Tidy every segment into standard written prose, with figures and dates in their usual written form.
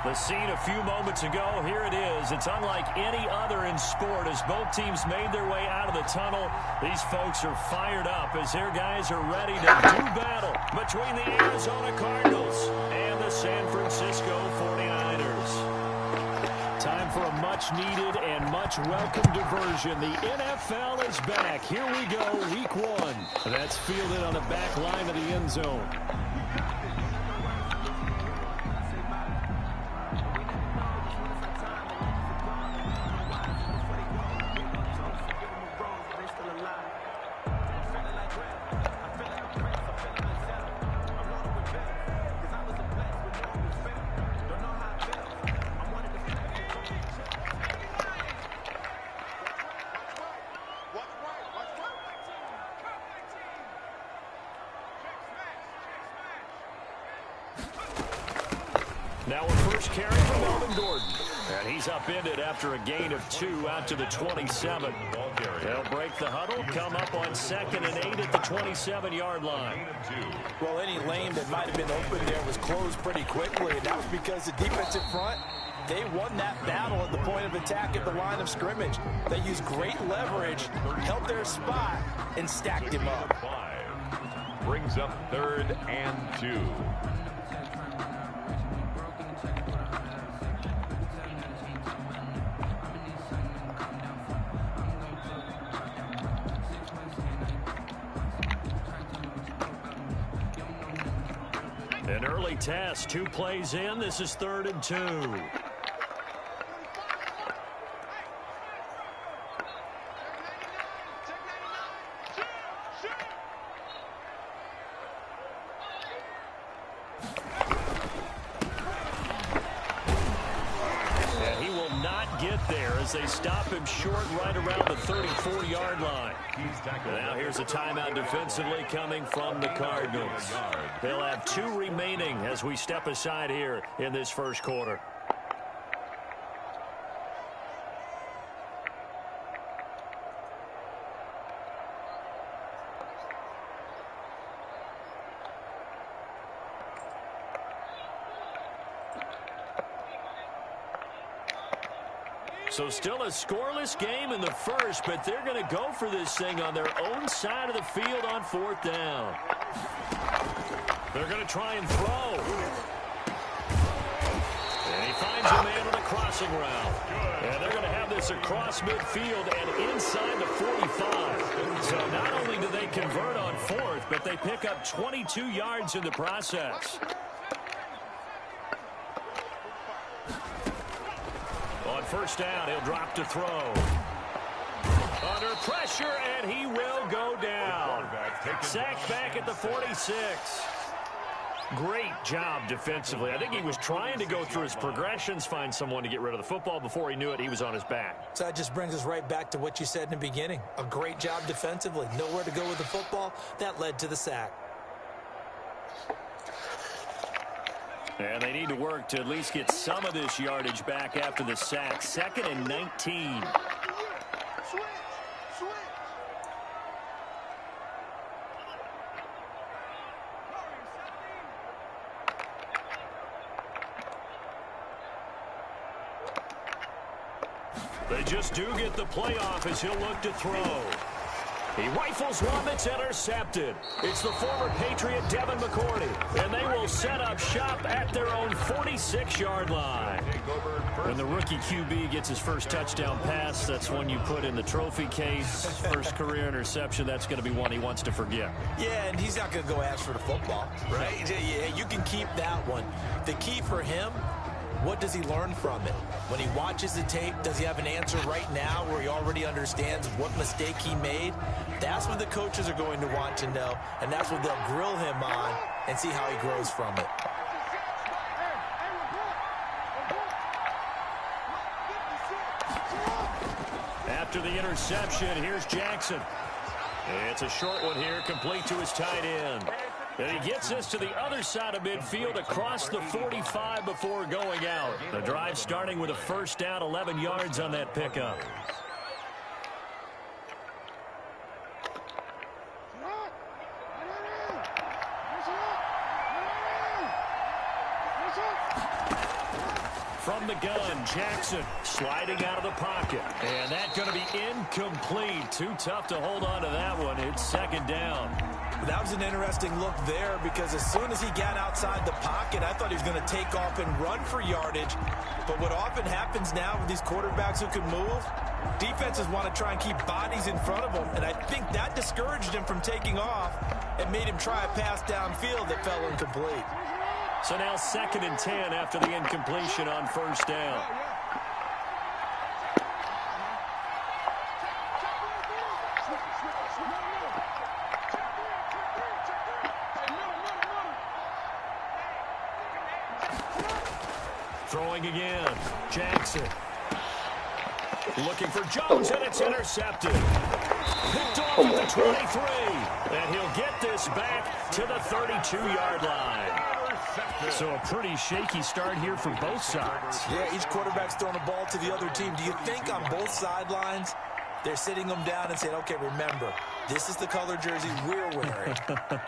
The scene a few moments ago, here it is. It's unlike any other in sport as both teams made their way out of the tunnel. These folks are fired up as their guys are ready to do battle between the Arizona Cardinals and the San Francisco 49ers. Time for a much-needed and much-welcome diversion. The NFL is back. Here we go, Week 1. That's fielded on the back line of the end zone. Now a first carry from Melvin Gordon. And he's upended after a gain of 2 out to the 27. They'll break the huddle, come up on 2nd and 8 at the 27-yard line. Well, any lane that might have been open there was closed pretty quickly, and that was because the defensive front, they won that battle at the point of attack at the line of scrimmage. They used great leverage, held their spot, and stacked him up. Brings up 3rd and 2. An early test, 2 plays in. This is 3rd and 2. And he will not get there as they stop him short right around the 34-yard line. Now here's a timeout defensively coming from the Cardinals. They'll have 2 remaining as we step aside here in this first quarter. So still a scoreless game in the first, but they're going to go for this thing on their own side of the field on 4th down. They're going to try and throw. And he finds a man on the crossing route. And they're going to have this across midfield and inside the 45. So not only do they convert on 4th, but they pick up 22 yards in the process. On 1st down, he'll drop to throw. Under pressure, and he will go down. Sacked back at the 46. Great job defensively. I think he was trying to go through his progressions, find someone to get rid of the football. Before he knew it, he was on his back. So that just brings us right back to what you said in the beginning. A great job defensively. Nowhere to go with the football. That led to the sack. And they need to work to at least get some of this yardage back after the sack. 2nd and 19. They just do get the playoff as he'll look to throw. He rifles one that's intercepted. It's the former Patriot Devin McCourty, and they will set up shop at their own 46-yard line. When the rookie QB gets his first touchdown pass, that's one you put in the trophy case. First career interception, that's going to be one he wants to forget. Yeah, and he's not going to go ask for the football, right? Yeah, you can keep that one. The key for him, what does he learn from it? When he watches the tape, does he have an answer right now where he already understands what mistake he made? That's what the coaches are going to want to know, and that's what they'll grill him on and see how he grows from it. After the interception, here's Jackson. It's a short one here, complete to his tight end. And he gets this to the other side of midfield across the 45 before going out. The drive starting with a 1st down, 11 yards on that pickup. From the gun, Jackson sliding out of the pocket. And that's going to be incomplete. Too tough to hold on to that one. It's second down. That was an interesting look there because as soon as he got outside the pocket, I thought he was going to take off and run for yardage. But what often happens now with these quarterbacks who can move, defenses want to try and keep bodies in front of them. And I think that discouraged him from taking off and made him try a pass downfield that fell incomplete. So now 2nd and 10 after the incompletion on first down. Throwing again. Jackson. Looking for Jones, and it's intercepted. Picked off at the 23. And he'll get this back to the 32-yard line. So a pretty shaky start here for both sides. Yeah, each quarterback's throwing the ball to the other team. Do you think on both sidelines they're sitting them down and saying, okay, remember, this is the color jersey we're wearing.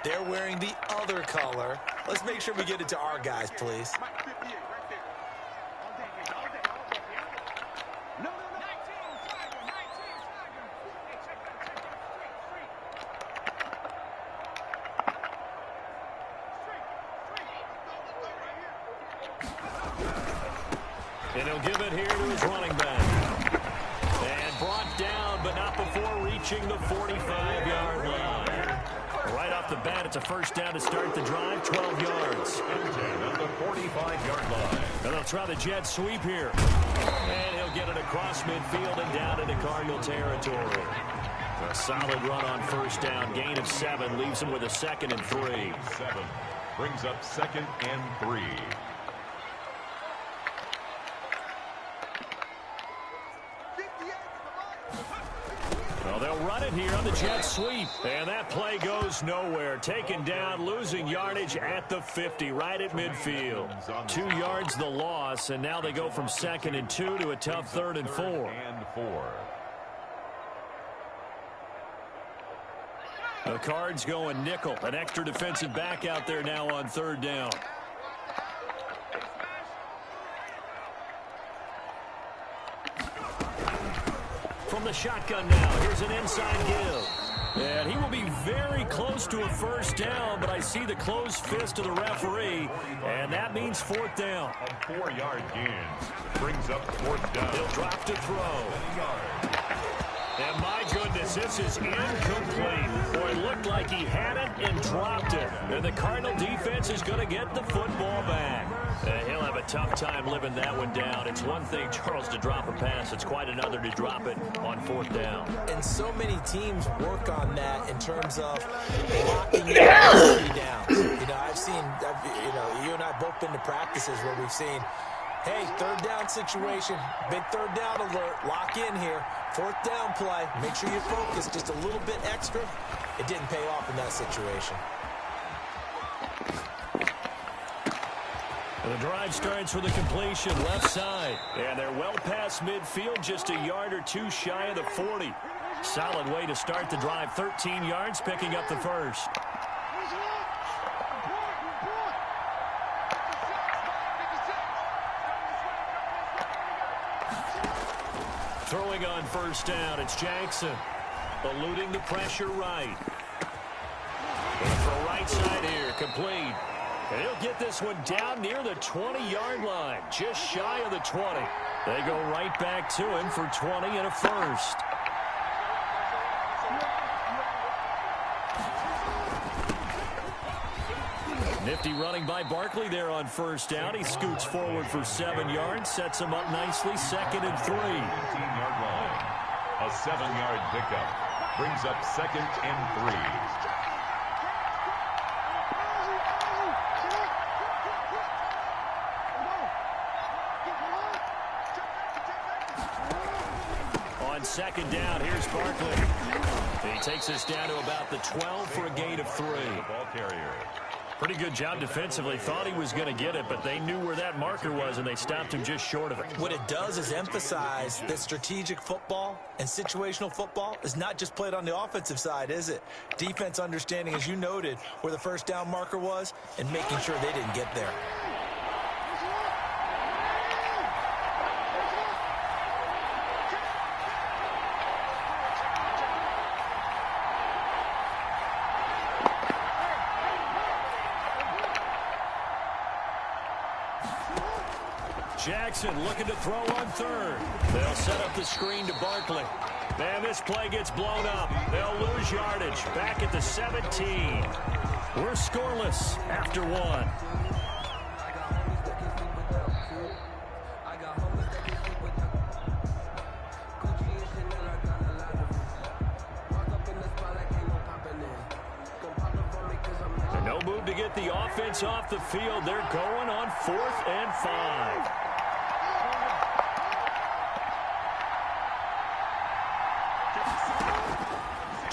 They're wearing the other color. Let's make sure we get it to our guys, please. And he'll give it here to his running back. And brought down, but not before reaching the 45-yard line. Right off the bat, it's a first down to start the drive, 12 yards. On the 45-yard line. And they'll try the jet sweep here. And he'll get it across midfield and down into Cardinal territory. A solid run on first down. Gain of 7 leaves him with a 2nd and 3. 7 brings up 2nd and 3. Well, they'll run it here on the jet sweep. And that play goes nowhere. Taken down, losing yardage at the 50, right at midfield. 2 yards the loss, and now they go from 2nd and 2 to a tough 3rd and 4. The Cards going nickel. An extra defensive back out there now on 3rd down. From the shotgun now, here's an inside give. And he will be very close to a first down, but I see the closed fist of the referee, and that means 4th down. A 4-yard gain brings up 4th down. He'll drop to throw. And my goodness, this is incomplete. Boy, it looked like he had it and dropped it. And the Cardinal defense is going to get the football back. He'll have a tough time living that one down. It's one thing, Charles, to drop a pass. It's quite another to drop it on 4th down. And so many teams work on that in terms of locking in downs. You know, I've seen, you and I have both been to practices where we've seen, hey, 3rd down situation, big 3rd down alert, lock in here. 4th down play, make sure you focus just a little bit extra. It didn't pay off in that situation. The drive starts with a completion left side. And they're well past midfield, just a yard or 2 shy of the 40. Solid way to start the drive, 13 yards, picking up the first. Throwing on first down, it's Jackson. Eluding the pressure right. And for right side here, complete. And he'll get this one down near the 20-yard line, just shy of the 20. They go right back to him for 20 and a first. Nifty running by Barkley there on first down. He scoots forward for 7 yards, sets him up nicely, 2nd and 3. 18-yard line. A 7-yard pickup brings up 2nd and 3. On 2nd down, here's Barkley. He takes us down to about the 12 for a gain of 3. Ball carrier. Pretty good job defensively. Thought he was going to get it, but they knew where that marker was, and they stopped him just short of it. What it does is emphasize that strategic football and situational football is not just played on the offensive side, is it? Defense understanding, as you noted, where the first down marker was and making sure they didn't get there. Jackson looking to throw on third. They'll set up the screen to Barkley. And this play gets blown up. They'll lose yardage. Back at the 17. We're scoreless after one. No move to get the offense off the field. They're going on 4th and 5.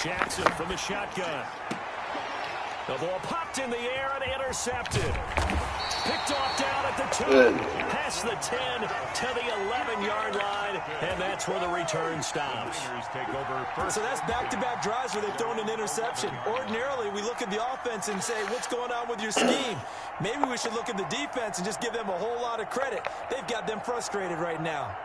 Jackson from the shotgun. The ball popped in the air and intercepted. Picked off down at the 2. Past the 10 to the 11-yard line. And that's where the return stops. So that's back-to-back drives where they've thrown an interception. Ordinarily, we look at the offense and say, what's going on with your scheme? Maybe we should look at the defense and just give them a whole lot of credit. They've got them frustrated right now.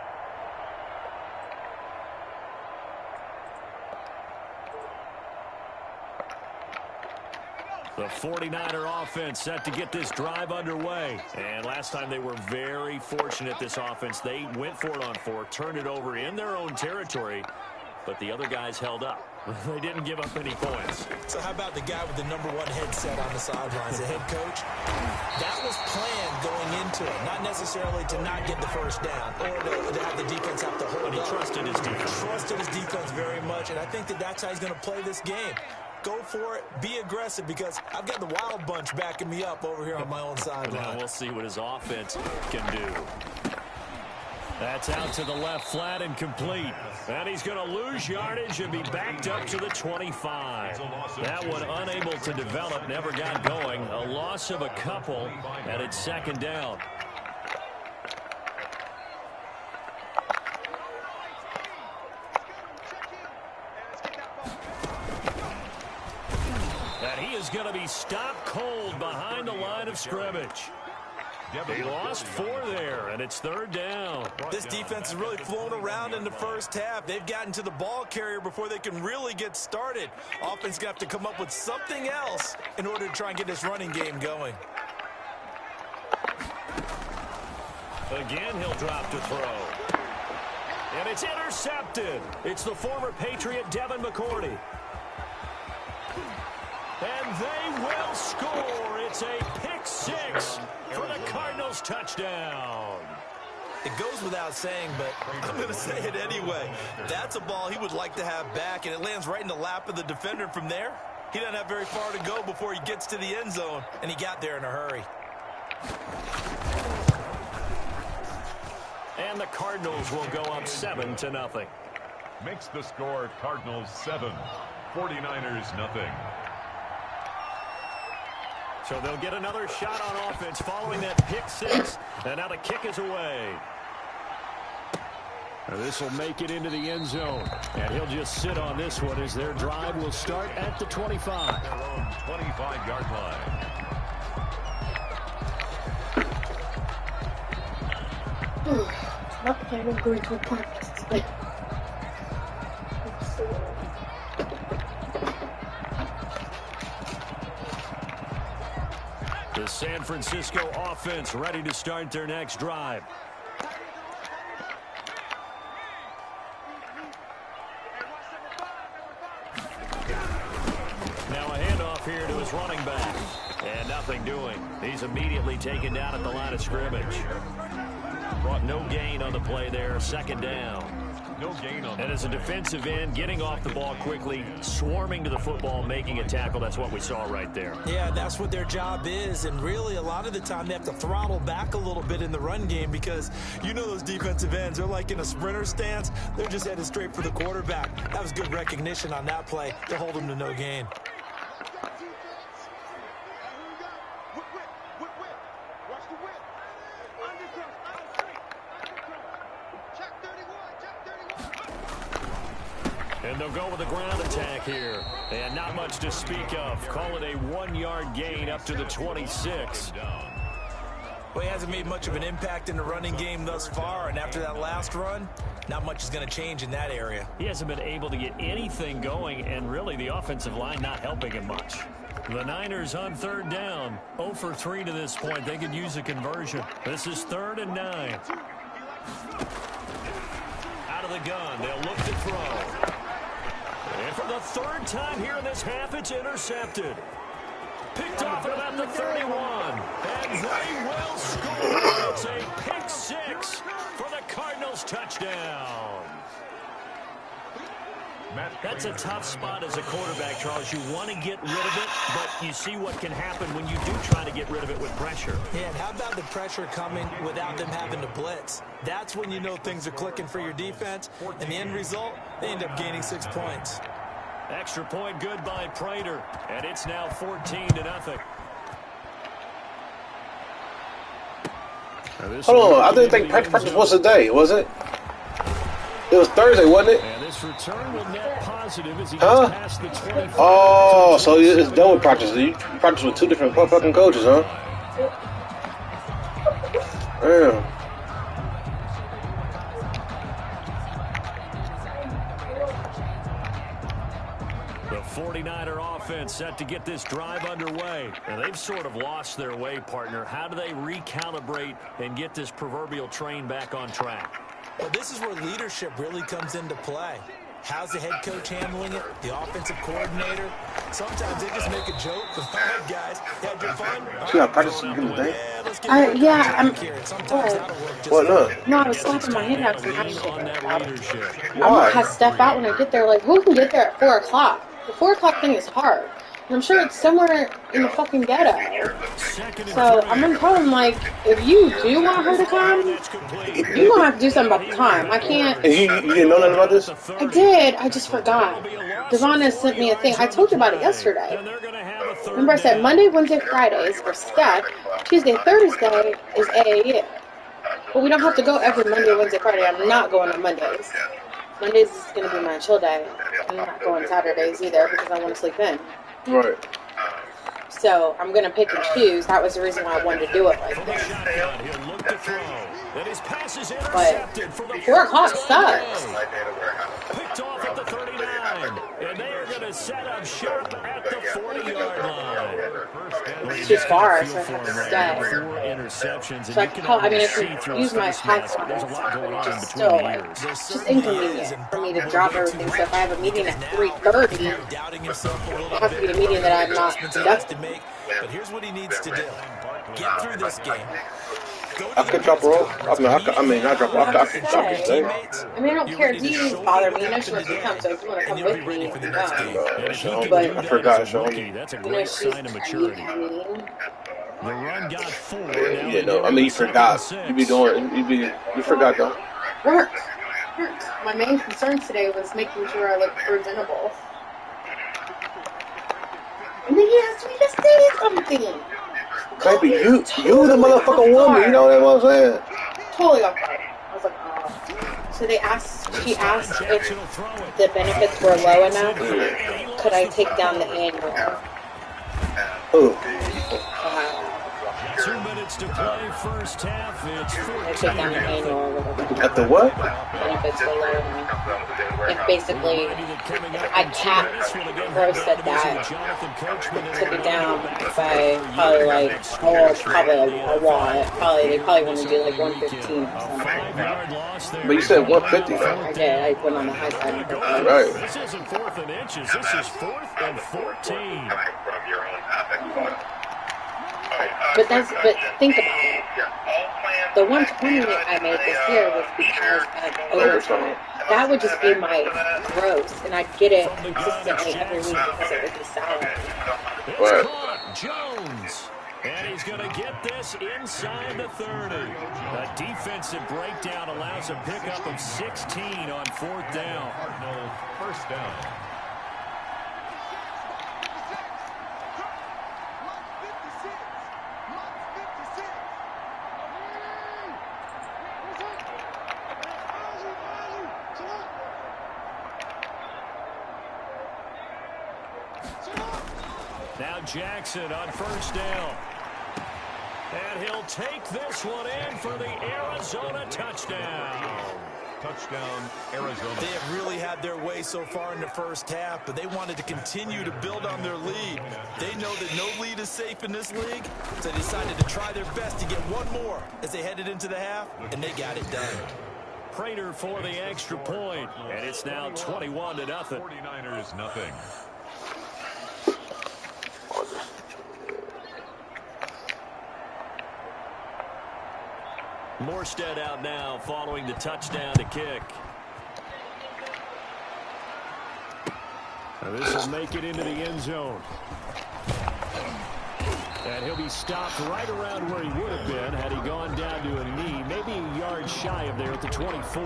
The 49er offense set to get this drive underway. And last time they were very fortunate, this offense. They went for it on 4, turned it over in their own territory, but the other guys held up. They didn't give up any points. So how about the guy with the #1 headset on the sidelines, the head coach? That was planned going into it, not necessarily to not get the first down or to have the defense have to hold up. But he trusted his defense. Trusted his defense very much, and I think that's how he's going to play this game. Go for it. Be aggressive, because I've got the wild bunch backing me up over here on my own sideline. Now we'll see what his offense can do. That's out to the left flat and complete. And he's going to lose yardage and be backed up to the 25. That one unable to develop, never got going. A loss of a couple, and it's 2nd down. Is going to be stopped cold behind the line of scrimmage. He lost 4 there, and it's 3rd down. This defense has really flown around in the first half. They've gotten to the ball carrier before they can really get started. Offense going to have to come up with something else in order to try and get this running game going. Again, he'll drop to throw. And it's intercepted. It's the former Patriot Devin McCourty. And they will score. It's a pick-6 for the Cardinals touchdown. It goes without saying, but I'm going to say it anyway. That's a ball he would like to have back, and it lands right in the lap of the defender from there. He doesn't have very far to go before he gets to the end zone, and he got there in a hurry. And the Cardinals will go up 7-0. Makes the score Cardinals 7, 49ers nothing. So they'll get another shot on offense following that pick-6. And now the kick is away. This will make it into the end zone. And he'll just sit on this one as their drive will start at the 25. Their own 25-yard line. Not planning on going to a practice today. The San Francisco offense ready to start their next drive. Now a handoff here to his running back. And nothing doing. He's immediately taken down at the line of scrimmage. Brought no gain on the play there. 2nd down. No gain on. And as a defensive end, getting off the ball quickly, swarming to the football, making a tackle, that's what we saw right there. Yeah, that's what their job is, and really a lot of the time they have to throttle back a little bit in the run game because you know those defensive ends, they're like in a sprinter stance. They're just headed straight for the quarterback. That was good recognition on that play to hold him to no gain. And they'll go with a ground attack here. And not much to speak of. Call it a 1-yard gain up to the 26. Well, he hasn't made much of an impact in the running game thus far, and after that last run, Not much is going to change in that area. He hasn't been able to get anything going, and really the offensive line not helping him much. The Niners on third down. 0 for 3 to this point. They could use a conversion. This is 3rd and 9. Out of the gun. They'll look to throw. And for the 3rd time here in this half, it's intercepted. Picked off at about the 31. And they will score. It's a pick 6 for the Cardinals touchdown. That's a tough spot as a quarterback, Charles. You want to get rid of it, but you see what can happen when you do try to get rid of it with pressure. Yeah, and how about the pressure coming without them having to blitz? That's when you know things are clicking for your defense. And the end result, they end up gaining 6 points. Extra point good by Prater, and it's now 14-0. Hold on, I didn't think practice was today, was it? It was Thursday, wasn't it? And this return will net positive as he gets past the 25. Oh, so it's done with practice. You practice with 2 different fucking coaches, huh? Damn. The 49er offense set to get this drive underway. And they've sort of lost their way, partner. How do they recalibrate and get this proverbial train back on track? Well, this is where leadership really comes into play. How's the head coach handling it? The offensive coordinator? Sometimes they just make a joke. All right, guys, had your fun? See, I practiced today. Yeah, I'm. What, no? No, I was slapping my hand out because I'm Leadership. I'm gonna have Steph out when I get there. Like, who can get there at 4 o'clock? The 4 o'clock thing is hard. And I'm sure it's somewhere in the fucking ghetto. So I'm gonna tell him, like, if you do want her to come, you're gonna have to do something about the time. I can't. And you didn't know nothing about this? I did. I just forgot. Devonna sent me a thing. I told you about it yesterday. Remember I said Monday, Wednesday, Fridays for Steph. Tuesday, Thursday is AAU. But we don't have to go every Monday, Wednesday, Friday. I'm not going on Mondays. Mondays is going to be my chill day. I'm not going Saturdays either because I want to sleep in. Right. So I'm going to pick and choose. That was the reason why I wanted to do it like this. But 4 o'clock sucks. Picked off at the 39. And they are going to set up shop at the 40-yard line. It's too far, so I have to stay. 4 interceptions. So I can use my hotspot, which is still like, it's just inconvenient for me to drop everything. So if I have a meeting at 3:30, it has to be a meeting that I'm not conducting. But here's what he needs to do. Get through this game. I could drop her off. I mean, not drop her off. I could drop her today. I mean, I don't care if these bother me. I know she wants to come, so if you want to come with me, you can come. But I forgot, Sean. That's a you know, great she's sign of maturity. mean. The run got 4. You know, I mean, you forgot. You forgot, though. Work. My main concern today was making sure I look presentable. And then he asked me to say something. Baby, you the motherfucking woman. You know what I'm saying? Totally off guard. I was like, oh. So she asked if the benefits were low enough. Could I take down the annual? Who? 2 minutes to play, first half. It's I take down the annual a little bit. At the what? Benefits were low enough. If basically I grossed at that, took it down by probably like, probably a lot. They probably want to do like 115 or something. But you said 150. I did. I went on the high side. Right. This isn't 4th and inches. This is 4th and 14. But think about it. The 120 I made this year was because of overtime. That would just be my gross, and I'd get it consistently every week because it would be salary. Right. Jones. And he's going to get this inside the 30. A defensive breakdown allows a pickup of 16 on 4th down. Cardinals first down. Now Jackson on first down. And he'll take this one in for the Arizona touchdown. Touchdown, Arizona. They have really had their way so far in the first half, but they wanted to continue to build on their lead. They know that no lead is safe in this league, so they decided to try their best to get one more as they headed into the half, and they got it done. Prater for the extra point, and it's now 21-0. 49ers nothing. Morstead out now following the touchdown to kick. Now this will make it into the end zone. And he'll be stopped right around where he would have been had he gone down to a knee, maybe a yard shy of there at the 24.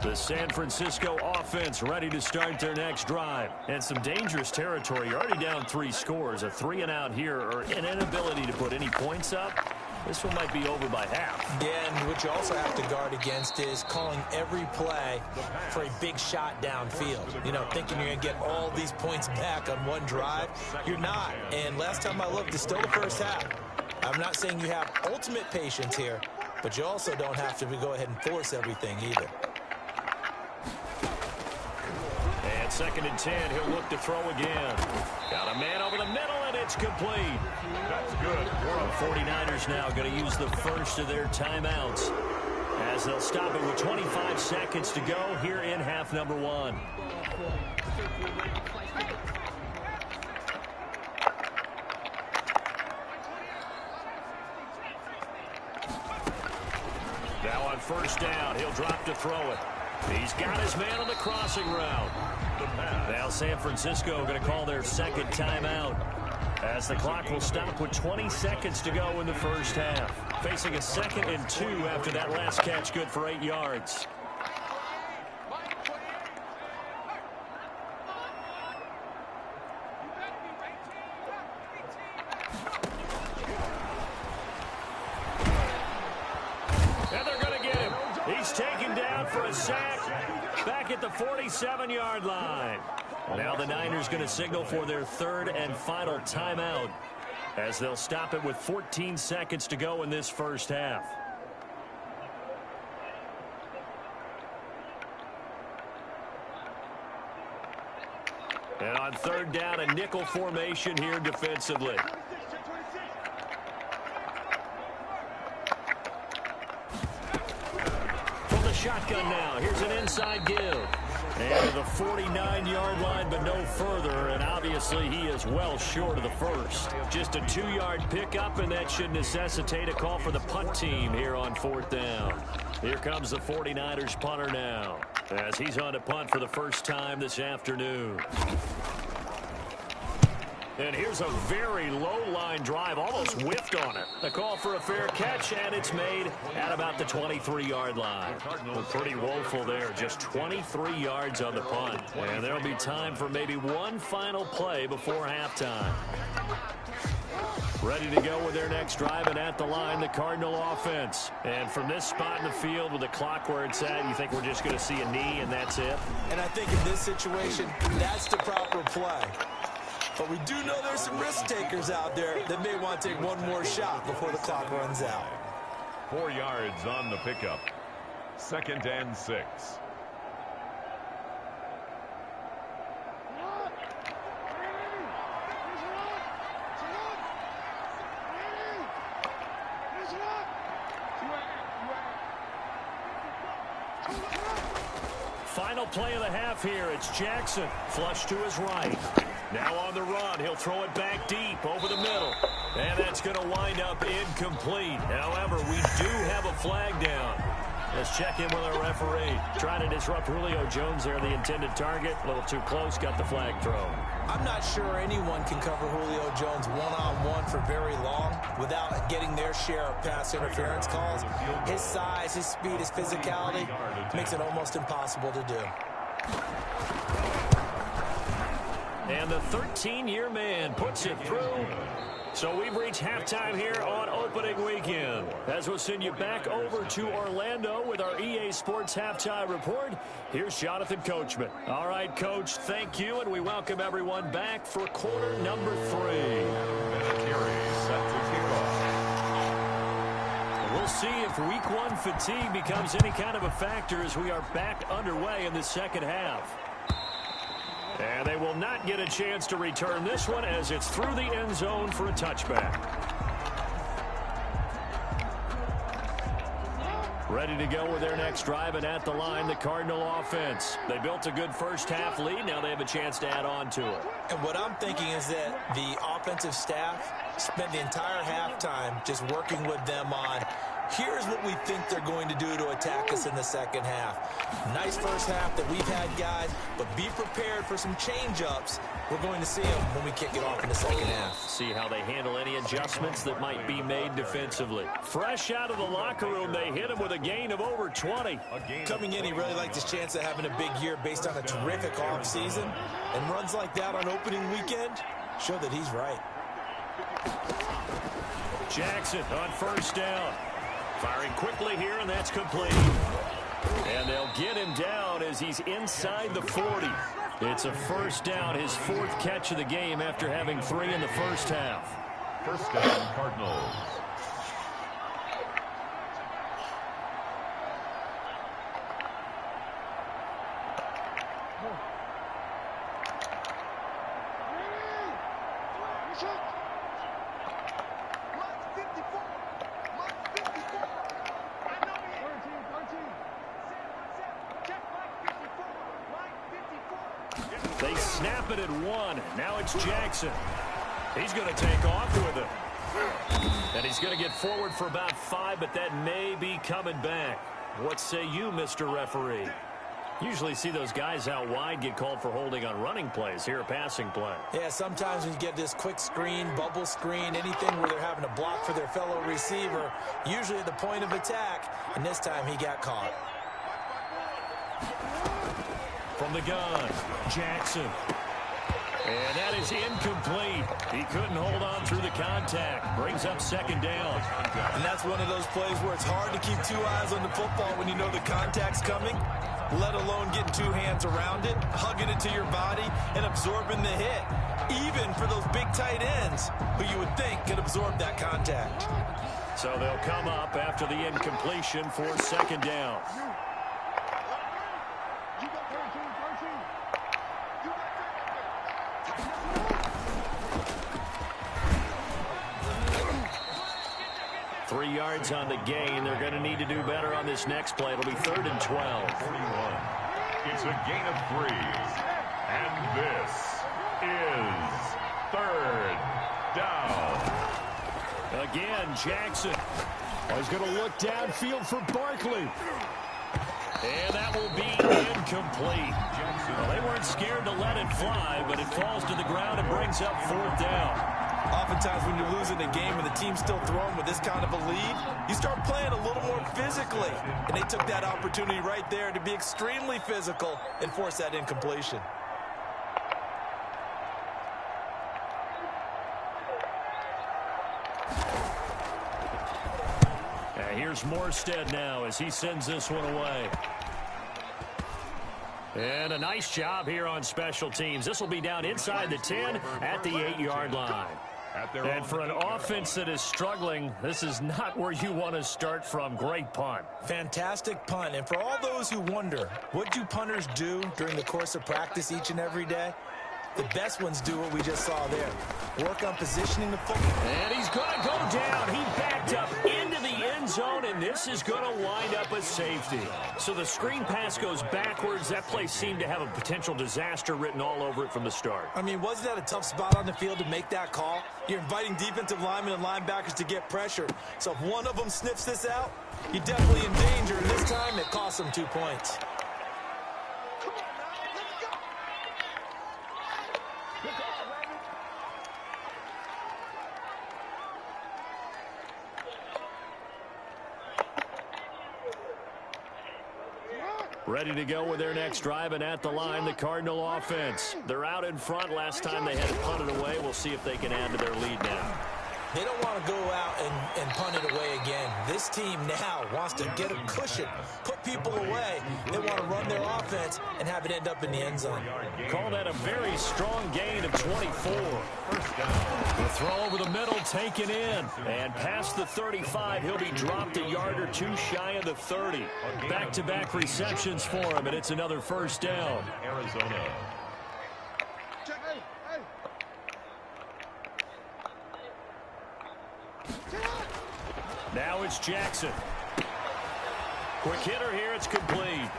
The San Francisco offense ready to start their next drive. And some dangerous territory. You're already down 3 scores. A 3-and-out here, or an inability to put any points up. This one might be over by half. Yeah, and what you also have to guard against is calling every play for a big shot downfield. You know, thinking you're going to get all these points back on one drive. You're not. And last time I looked, it's still the first half. I'm not saying you have ultimate patience here, but you also don't have to go ahead and force everything either. And 2nd and 10, he'll look to throw again. Got a man over the middle, and it's complete. That's good. The 49ers now going to use the first of their timeouts as they'll stop it with 25 seconds to go here in half number 1. Now on 1st down, he'll drop to throw it. He's got his man on the crossing route. Now San Francisco going to call their 2nd timeout as the clock will stop with 20 seconds to go in the first half. Facing a 2nd and 2 after that last catch, good for 8 yards. And they're going to get him. He's taken down for a sack back at the 47-yard line. Now the Niners going to signal for their 3rd and final timeout as they'll stop it with 14 seconds to go in this first half. And on 3rd down, a nickel formation here defensively. From the shotgun now, here's an inside give. And to the 49-yard line, but no further. And obviously, he is well short of the first. Just a 2-yard pickup, and that should necessitate a call for the punt team here on 4th down. Here comes the 49ers punter now, as he's on to punt for the first time this afternoon. And here's a very low-line drive, almost whiffed on it. The call for a fair catch, and it's made at about the 23-yard line. Well, pretty woeful there, just 23 yards on the punt. And there'll be time for maybe one final play before halftime. Ready to go with their next drive, and at the line, the Cardinal offense. And from this spot in the field with the clock where it's at, you think we're just going to see a knee and that's it? And I think in this situation, that's the proper play. But we do know there's some risk takers out there that may want to take one more shot before the clock runs out. 4 yards on the pickup. 2nd and 6. Final play of the half here. It's Jackson. Flush to his right. Now on the run. He'll throw it back deep over the middle. And that's going to wind up incomplete. However, we do have a flag down. Let's check in with our referee. Trying to disrupt Julio Jones there, the intended target. A little too close. Got the flag thrown. I'm not sure anyone can cover Julio Jones one-on-one for very long without getting their share of pass interference calls. His size, his speed, his physicality makes it almost impossible to do. And the 13-year man puts it through. So we've reached halftime here on opening weekend. As we'll send you back over to Orlando with our EA Sports Halftime Report, here's Jonathan Coachman. All right, Coach, thank you, and we welcome everyone back for quarter number 3. We'll see if week 1 fatigue becomes any kind of a factor as we are back underway in the second half. And they will not get a chance to return this one as it's through the end zone for a touchback. Ready to go with their next drive, and at the line, the Cardinal offense. They built a good first-half lead. Now they have a chance to add on to it. And what I'm thinking is that the offensive staff spent the entire halftime just working with them on, here's what we think they're going to do to attack us in the second half. Nice first half that we've had, guys, but be prepared for some change-ups. We're going to see them when we kick it off in the second half. See how they handle any adjustments that might be made defensively. Fresh out of the locker room, they hit him with a gain of over 20. Coming in, he really liked his chance of having a big year based on a terrific offseason. And runs like that on opening weekend show that he's right. Jackson on first down. Firing quickly here, and that's complete. And they'll get him down as he's inside the 40. It's a first down, his 4th catch of the game after having 3 in the first half. First down, Cardinals. They snap it at 1. Now it's Jackson. He's going to take off with it. And he's going to get forward for about 5, but that may be coming back. What say you, Mr. Referee? Usually see those guys out wide get called for holding on running plays. Here a passing play. Yeah, sometimes when you get this quick screen, bubble screen, anything where they're having to block for their fellow receiver, usually at the point of attack, and this time he got caught. From the gun, Jackson. And that is incomplete. He couldn't hold on through the contact. Brings up second down. And that's one of those plays where it's hard to keep 2 eyes on the football when you know the contact's coming, let alone getting 2 hands around it, hugging it to your body, and absorbing the hit. Even for those big tight ends who you would think could absorb that contact. So they'll come up after the incompletion for second down. Three yards on the gain. They're going to need to do better on this next play. It'll be 3rd and 12. 41. It's a gain of 3. And this is 3rd down. Again, Jackson. He's going to look downfield for Barkley. And that will be incomplete. Well, they weren't scared to let it fly, but it falls to the ground and brings up 4th down. Oftentimes when you're losing a game and the team's still throwing with this kind of a lead, you start playing a little more physically. And they took that opportunity right there to be extremely physical and force that incompletion. Here's Morstead now as he sends this one away. And a nice job here on special teams. This will be down inside the 10 at the 8-yard line. And for an offense that is struggling, this is not where you want to start from. Great punt. Fantastic punt. And for all those who wonder, what do punters do during the course of practice each and every day? The best ones do what we just saw there. Work on positioning the football. And he's going to go down. He backed up into the end zone, and this is going to wind up a safety. So the screen pass goes backwards. That play seemed to have a potential disaster written all over it from the start. I mean, wasn't that a tough spot on the field to make that call? You're inviting defensive linemen and linebackers to get pressure. So if one of them sniffs this out, you're definitely in danger. And this time, it cost them 2 points. Ready to go with their next drive, and at the line, the Cardinal offense. They're out in front. Last time they had it punted away. We'll see if they can add to their lead now. They don't want to go out and punt it away again. This team now wants to get a cushion, put people away. They want to run their offense and have it end up in the end zone. Call that a very strong gain of 24. The throw over the middle taken in. And past the 35, he'll be dropped a yard or two shy of the 30. Back-to-back receptions for him, and it's another first down. Arizona. Now it's Jackson. Quick hitter here, it's complete.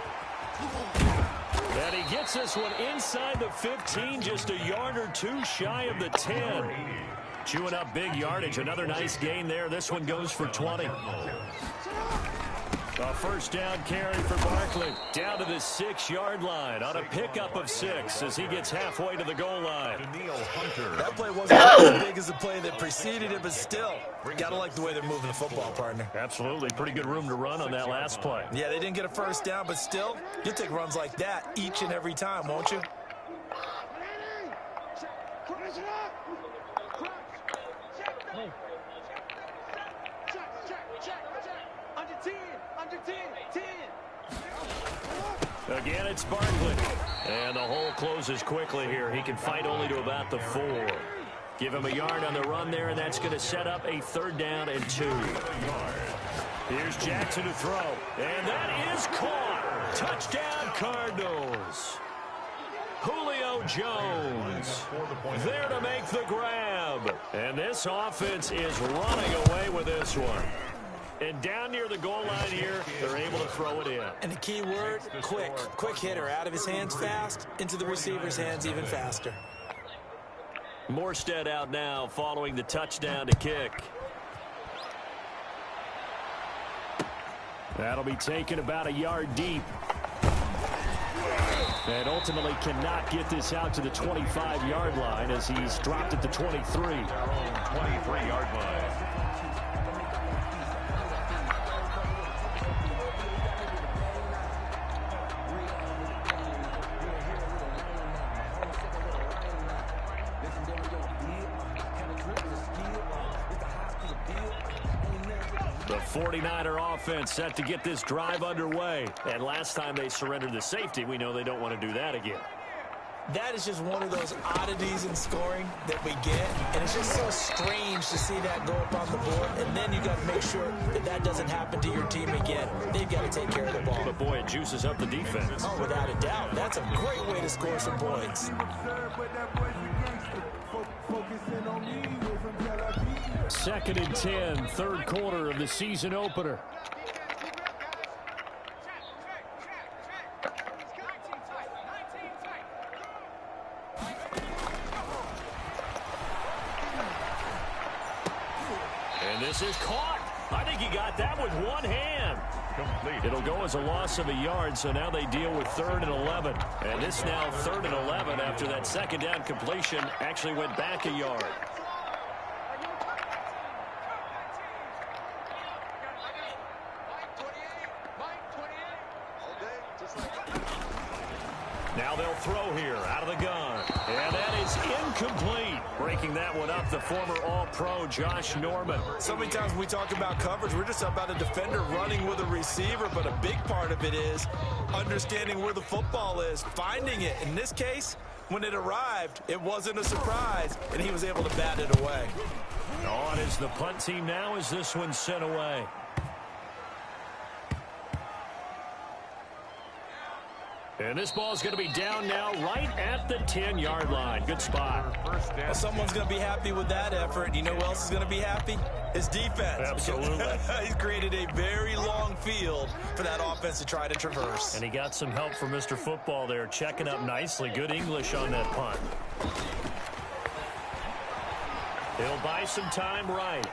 And he gets this one inside the 15, just a yard or two shy of the 10. Chewing up big yardage, another nice gain there. This one goes for 20. A first down carry for Barkley. Down to the 6-yard line on a pickup of 6 as he gets halfway to the goal line. That play wasn't as big as the play that preceded it, but still, got to like the way they're moving the football, partner. Absolutely. Pretty good room to run on that last play. Yeah, they didn't get a first down, but still, you'll take runs like that each and every time, won't you? Again, it's Barkley. And the hole closes quickly here. He can fight only to about the 4. Give him a yard on the run there, and that's going to set up a 3rd down and 2. Here's Jackson to throw. And that is caught. Touchdown, Cardinals. Julio Jones there to make the grab. And this offense is running away with this one. And down near the goal line here, they're able to throw it in. And the key word, quick. Quick hitter. Out of his hands fast, into the receiver's hands even faster. Morstead out now following the touchdown to kick. That'll be taken about a yard deep. And ultimately cannot get this out to the 25-yard line as he's dropped at the 23. 23-yard line. The 49er offense set to get this drive underway. And last time they surrendered the safety, we know they don't want to do that again. That is just one of those oddities in scoring that we get. And it's just so strange to see that go up on the board. And then you got to make sure that that doesn't happen to your team again. They've got to take care of the ball. But boy, it juices up the defense. Oh, without a doubt. That's a great way to score some points. 2nd and 10, 3rd quarter of the season opener. And this is caught. I think he got that with one hand. Complete. It'll go as a loss of a yard, so now they deal with 3rd and 11. And this now 3rd and 11 after that 2nd down completion actually went back a yard. Now they'll throw here out of the gun. And that is incomplete. Breaking that one up, the former All-Pro Josh Norman. So many times when we talk about coverage, we're just about a defender running with a receiver, but a big part of it is understanding where the football is, finding it. In this case, when it arrived, it wasn't a surprise, and he was able to bat it away. On is the punt team now as this one's sent away. And this ball's going to be down now right at the 10-yard line. Good spot. Well, someone's going to be happy with that effort. You know who else is going to be happy? His defense. Absolutely. He's created a very long field for that offense to try to traverse. And he got some help from Mr. Football there, checking up nicely. Good English on that punt. He'll buy some time right.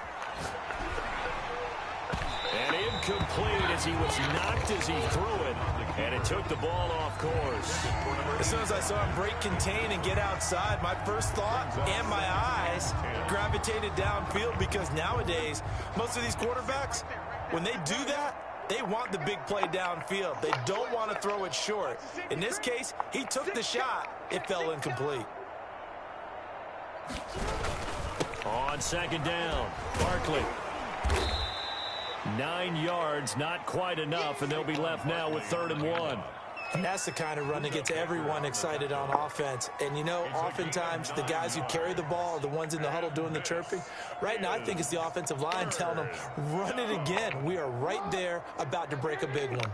And incomplete as he was knocked as he threw it. And it took the ball off course. As soon as I saw him break contain and get outside, my first thought and my eyes gravitated downfield because nowadays, most of these quarterbacks, when they do that, They want the big play downfield. They don't want to throw it short. In this case, he took the shot. It fell incomplete. On second down, Barkley. 9 yards, not quite enough, and they'll be left now with 3rd and 1. And that's the kind of run that gets everyone excited on offense. And, you know, oftentimes the guys who carry the ball are the ones in the huddle doing the chirping. Right now, I think it's the offensive line telling them, run it again. We are right there about to break a big one.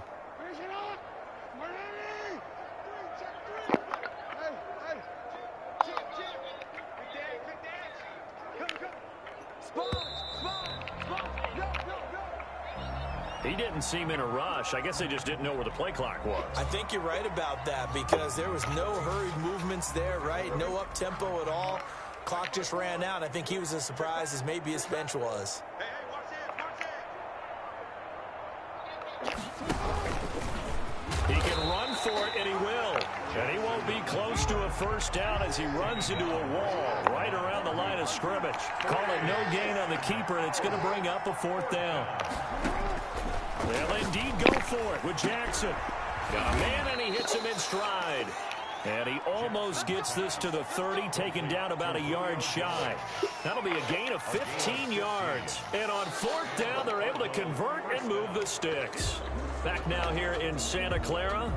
He didn't seem in a rush. I guess they just didn't know where the play clock was. I think you're right about that because there was no hurried movements there, right? No up-tempo at all. Clock just ran out. I think he was as surprised as maybe his bench was. He can run for it, and he will. And he won't be close to a first down as he runs into a wall right around the line of scrimmage. Call it no gain on the keeper, and it's going to bring up a 4th down. They'll indeed go for it with Jackson. Got a man, and he hits him in stride. And he almost gets this to the 30, taken down about a yard shy. That'll be a gain of 15 yards. And on 4th down, they're able to convert and move the sticks. Back now here in Santa Clara.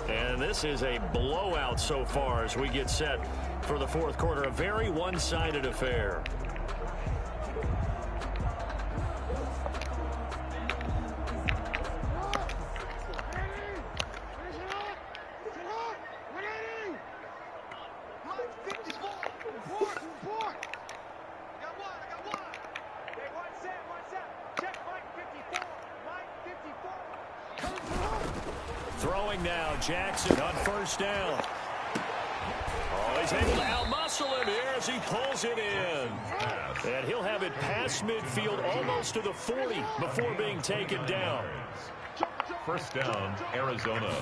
And this is a blowout so far as we get set for the 4th quarter. A very one-sided affair. Throwing now, Jackson on 1st down. Oh, he's able to outmuscle him here as he pulls it in. And he'll have it past midfield almost to the 40 before being taken down. 1st down, Arizona.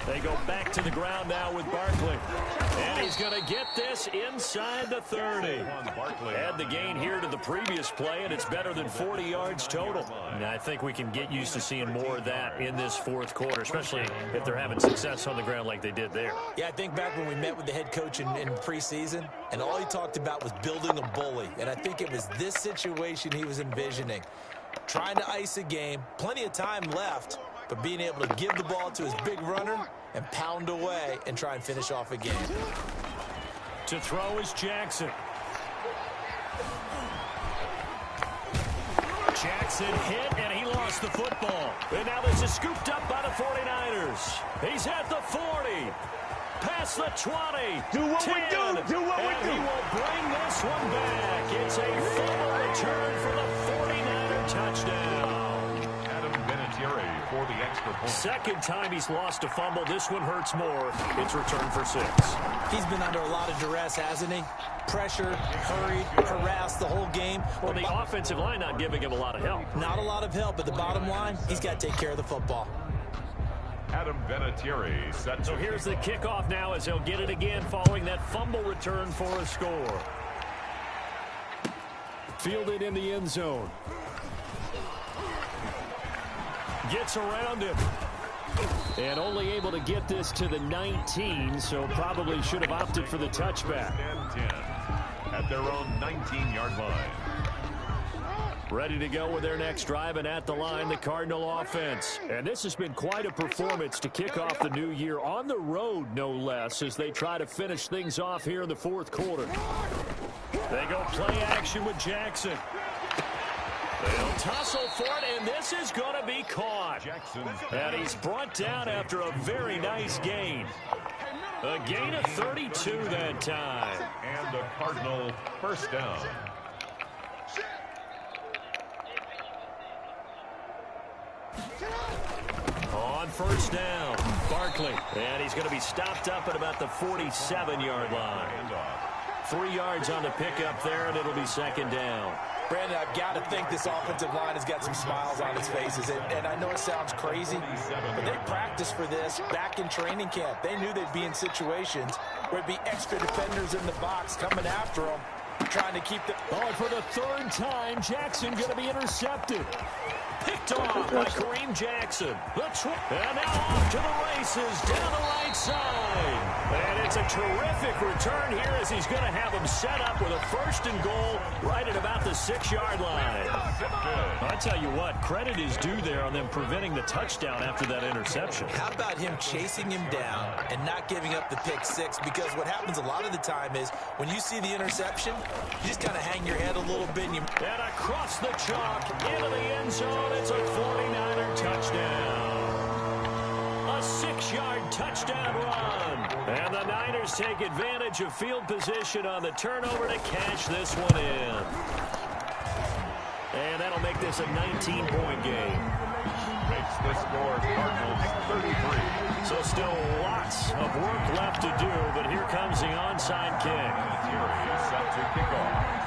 They go back to the ground now with Barkley. And he's going to get this inside the 30. Add the gain here to the previous play, and it's better than 40 yards total. And I think we can get used to seeing more of that in this 4th quarter, especially if they're having success on the ground like they did there. Yeah, I think back when we met with the head coach in preseason, and all he talked about was building a bully. And I think it was this situation he was envisioning. Trying to ice a game, plenty of time left, but being able to give the ball to his big runner and pound away and try and finish off a game. To throw is Jackson. Jackson hit, and he lost the football. And now this is scooped up by the 49ers. He's at the 40. Past the 20. Do what 10, we do. Do what we do. And he will bring this one back. It's a fumble return for the 49er touchdown. For the extra point. Second time he's lost a fumble. This one hurts more. It's returned for 6. He's been under a lot of duress, hasn't he? Pressure, hurried, harassed the whole game. Well, the offensive line not giving him a lot of help. Not a lot of help, but the bottom line, he's got to take care of the football. Adam Vinatieri set. So here's the kickoff now as he'll get it again following that fumble return for a score. Fielded in the end zone. Gets around him. And only able to get this to the 19, so probably should have opted for the touchback. 10 at their own 19-yard line. Ready to go with their next drive, and at the line, the Cardinal offense. And this has been quite a performance to kick off the new year on the road, no less, as they try to finish things off here in the 4th quarter. They go play action with Jackson. They'll tussle for it, and this is going to be caught. And he's brought down after a very nice gain. A gain of 32 that time. And the Cardinal 1st down. On 1st down, Barkley. And he's going to be stopped up at about the 47-yard line. 3 yards on the pickup there, and it'll be 2nd down. Brandon, I've got to think this offensive line has got some smiles on its faces. And I know it sounds crazy, but they practiced for this back in training camp. They knew they'd be in situations where it'd be extra defenders in the box coming after them. Trying to keep the... Oh, for the third time, Jackson going to be intercepted. Picked off by Kareem Jackson. And now off to the races down the right side. And it's a terrific return here as he's going to have him set up with a 1st and goal right at about the 6-yard line. I tell you what, credit is due there on them preventing the touchdown after that interception. How about him chasing him down and not giving up the pick 6? Because what happens a lot of the time is when you see the interception, you just kind of hang your head a little bit. And across the chalk into the end zone. It's a 49er touchdown. A 6-yard touchdown run. And the Niners take advantage of field position on the turnover to cash this one in. And that'll make this a 19-point game. Makes the score Cardinals 33. So still lots of work left to do, but here comes the onside kick. Terry set to kick off.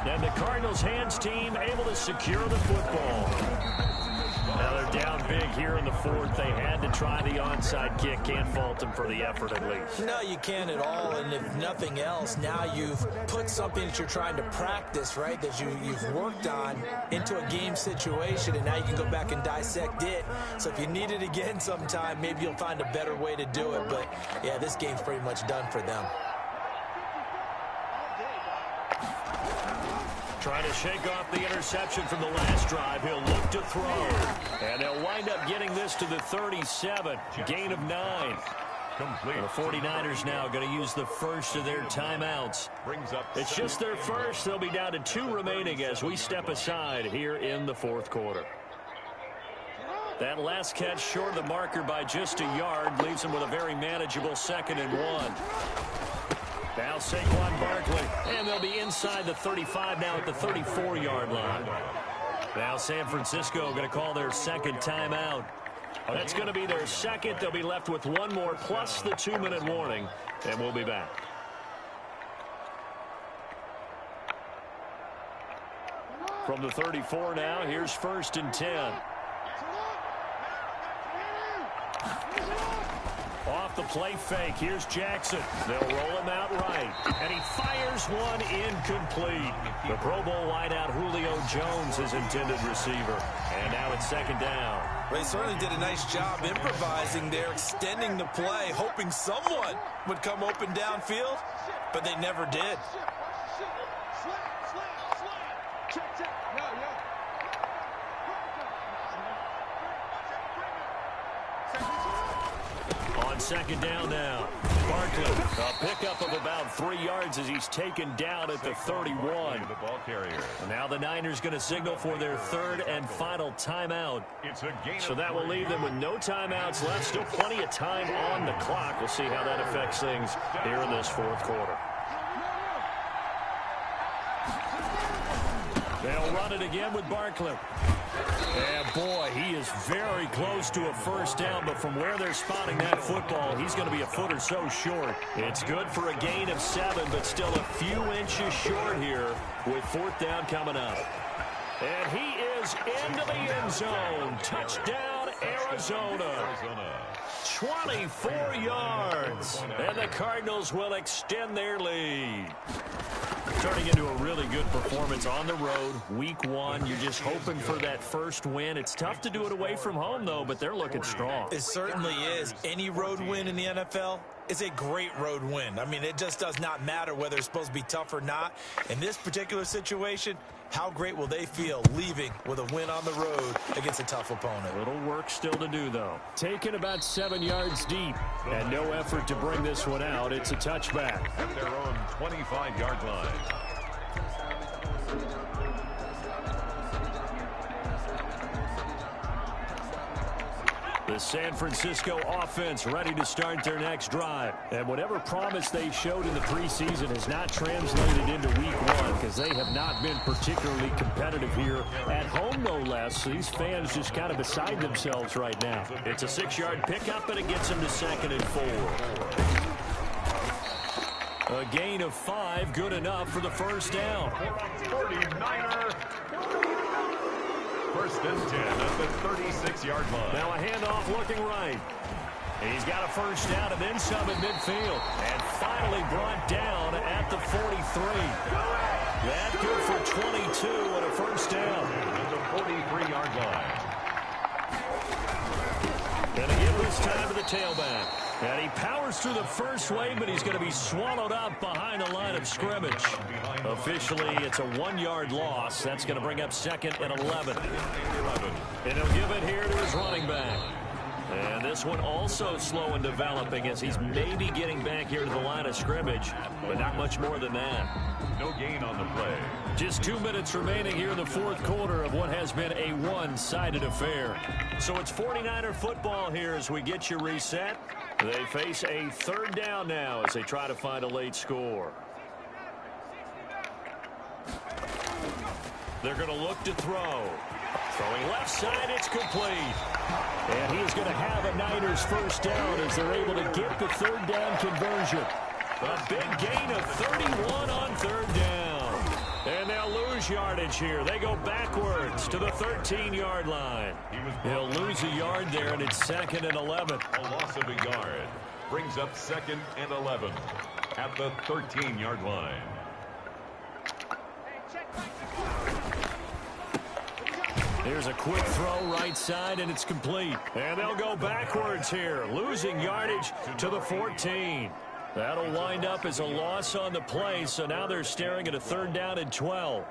And the Cardinals hands team able to secure the football. Now they're down big here in the 4th. They had to try the onside kick. Can't fault them for the effort at least. No, you can't at all. And if nothing else, now you've put something that you're trying to practice, right, that you've worked on into a game situation, and now you can go back and dissect it. So if you need it again sometime, maybe you'll find a better way to do it. But, yeah, this game's pretty much done for them. Trying to shake off the interception from the last drive. He'll look to throw. And they'll wind up getting this to the 37. Gain of 9. Complete. The 49ers now going to use the first of their timeouts. It's just their first. They'll be down to 2 remaining as we step aside here in the 4th quarter. That last catch short of the marker by just a yard leaves them with a very manageable 2nd and 1. Now Saquon Barkley, and they'll be inside the 35 now at the 34-yard line. Now San Francisco going to call their 2nd timeout. That's going to be their 2nd. They'll be left with 1 more plus the 2-minute warning, and we'll be back. From the 34 now, here's 1st and 10. Off the play fake, here's Jackson. They'll roll him out right, and he fires one incomplete. The Pro Bowl wideout Julio Jones, his intended receiver. And now it's 2nd down. Well, they certainly did a nice job improvising there, extending the play, hoping someone would come open downfield, but they never did. On 2nd down now, Barkley, a pickup of about 3 yards as he's taken down at the 31. The ball carrier. Now the Niners going to signal for their 3rd and final timeout. So that will leave them with no timeouts left. Still plenty of time on the clock. We'll see how that affects things here in this 4th quarter. They'll run it again with Barkley. And boy, he is very close to a 1st down, but from where they're spotting that football, he's going to be a foot or so short. It's good for a gain of 7, but still a few inches short here with 4th down coming up. And he is into the end zone. Touchdown, Arizona. 24 yards. And the Cardinals will extend their lead. Turning into a really good performance on the road, week 1. You're just hoping for that first win. It's tough to do it away from home, though, but they're looking strong. It certainly is. Any road win in the NFL is a great road win. I mean, it just does not matter whether it's supposed to be tough or not. In this particular situation, how great will they feel leaving with a win on the road against a tough opponent? A little work still to do, though. Taken about 7 yards deep, and no effort to bring this one out. It's a touchback. At their own 25-yard line. The San Francisco offense ready to start their next drive. And whatever promise they showed in the preseason has not translated into week 1 because they have not been particularly competitive here at home, no less. These fans just kind of beside themselves right now. It's a 6-yard pickup, and it gets them to 2nd and 4. A gain of 5, good enough for the 1st down. 49er. 1st and 10 at the 36-yard line. Now a handoff looking right. He's got a first down and then some at midfield. And finally brought down at the 43. That good for 22 and a first down. At the 43-yard line. Gonna give this time to the tailback. And he powers through the first wave, but he's going to be swallowed up behind the line of scrimmage. Officially, it's a 1-yard loss. That's going to bring up second and 11. And he'll give it here to his running back. And this one also slow in developing as he's maybe getting back here to the line of scrimmage, but not much more than that. No gain on the play. Just 2 minutes remaining here in the fourth quarter of what has been a one-sided affair. So it's 49er football here as we get you reset. They face a third down now as they try to find a late score. They're going to look to throw. Throwing left side, it's complete. And he is going to have a Niners first down as they're able to get the third down conversion. A big gain of 31 on third down. And they'll lose yardage here. They go backwards to the 13-yard line. He'll lose a yard there, and it's second and 11. A loss of a yard brings up second and 11 at the 13-yard line. Here's a quick throw right side, and it's complete. And they'll go backwards here, losing yardage to the 14. That'll wind up as a loss on the play, so now they're staring at a third down and 12.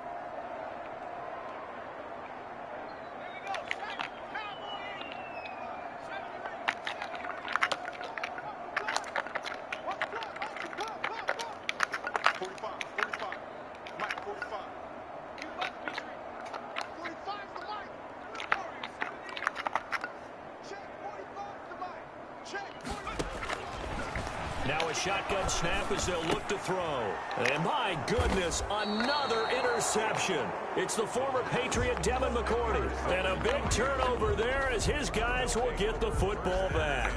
Now a shotgun snap as they'll look to throw. And my goodness, another interception. It's the former Patriot Devin McCourty. And a big turnover there as his guys will get the football back.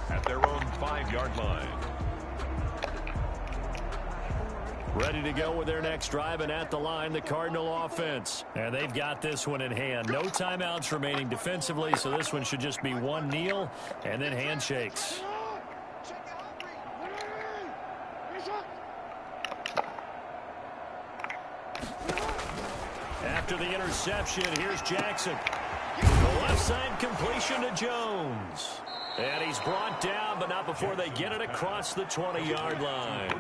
At their own 5-yard line. Ready to go with their next drive, and at the line, the Cardinal offense. And they've got this one in hand. No timeouts remaining defensively, so this one should just be one kneel and then handshakes. After the interception, here's Jackson. The left side completion to Jones. And he's brought down, but not before they get it across the 20-yard line.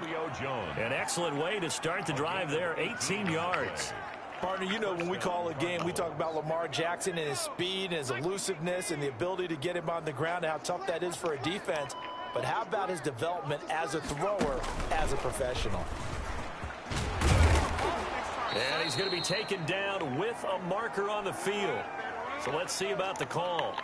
An excellent way to start the drive there, 18 yards. Partner, you know when we call a game, we talk about Lamar Jackson and his speed and his elusiveness and the ability to get him on the ground and how tough that is for a defense. But how about his development as a thrower, as a professional? And he's going to be taken down with a marker on the field. So let's see about the call.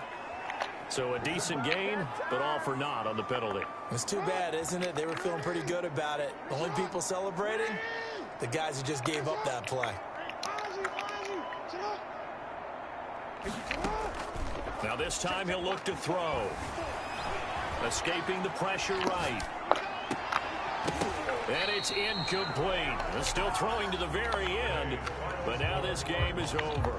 So a decent gain, but all for naught on the penalty. It's too bad, isn't it? They were feeling pretty good about it. The only people celebrating, the guys who just gave up that play. Now this time he'll look to throw. Escaping the pressure right. And it's incomplete. Still throwing to the very end, but now this game is over.